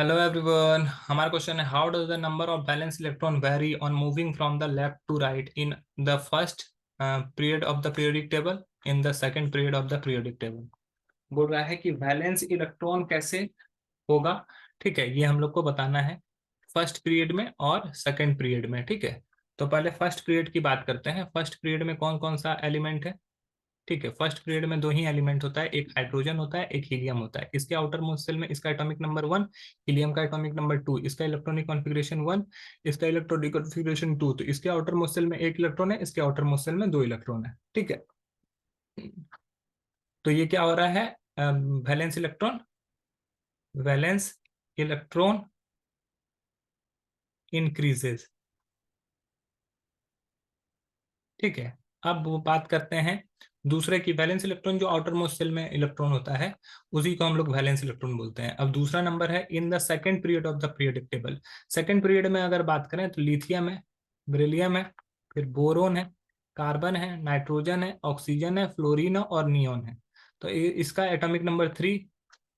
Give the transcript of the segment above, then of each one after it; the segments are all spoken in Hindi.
हेलो एवरीवन, हमारा क्वेश्चन है how does the number of valence electron vary on moving from the left to right in the first period of the periodic table in the second period of the periodic table. बोल रहा है कि वैलेंस इलेक्ट्रॉन कैसे होगा। ठीक है, ये हम लोग को बताना है फर्स्ट पीरियड में और सेकंड पीरियड में। ठीक है, तो पहले फर्स्ट पीरियड की बात करते हैं। फर्स्ट पीरियड में कौन कौन सा एलिमेंट है। ठीक है, फर्स्ट पीरियड में दो ही एलिमेंट होता है, एक हाइड्रोजन होता है, एक हीलियम होता है। इसके आउटर मोस्ट शेल में इसका एटॉमिक नंबर 1, हीलियम का एटॉमिक नंबर 2, इसका इलेक्ट्रॉनिक कॉन्फ़िगरेशन 1, इसका इलेक्ट्रॉनिक कॉन्फ़िगरेशन 2। तो इसके आउटर मोस्ट शेल में एक इलेक्ट्रॉन है, इसके आउटर मोस्ट शेल में दो इलेक्ट्रॉन है। ठीक है, तो ये क्या हो रहा है, valence electron, valence electron increases. ठीक है, अब वो बात करते हैं दूसरे की। वैलेंस इलेक्ट्रॉन जो आउटर मोस्ट शेल में इलेक्ट्रॉन होता है उसी को हम लोग वैलेंस इलेक्ट्रॉन बोलते हैं। अब दूसरा नंबर है इन the second period of the periodic table. Second period में अगर बात करें तो लिथियम है, बेरिलियम है, फिर बोरोन है, कार्बन है, नाइट्रोजन है, ऑक्सीजन है, फ्लोरीन है और नियोन है। तो इसका एटॉमिक नंबर 3,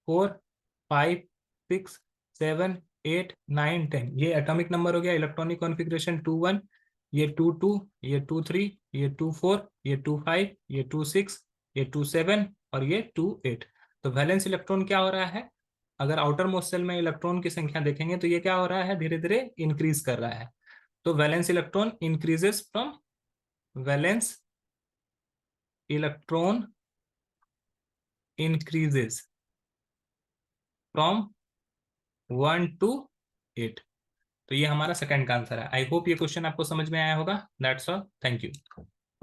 4, 5, 6, 7, 8, 9, 10। ये एटॉमिक नंबर हो गया। इलेक्ट्रॉनिक कॉन्फ़िगरेशन 2, 1, ये 2, 2, ये 2, 3, ये 2, 4, ये 2, 5, ये 2, 6, ये 2, 7 और ये 2, 8। तो वैलेंस इलेक्ट्रॉन क्या हो रहा है, अगर आउटर मोस्ट शेल में इलेक्ट्रॉन की संख्या देखेंगे तो ये क्या हो रहा है, धीरे धीरे इंक्रीज कर रहा है। तो valence electron increases from, valence electron increases from 1 to 8। तो ये हमारा सेकंड का आंसर है। आई होप ये क्वेश्चन आपको समझ में आया होगा। That's all, thank you.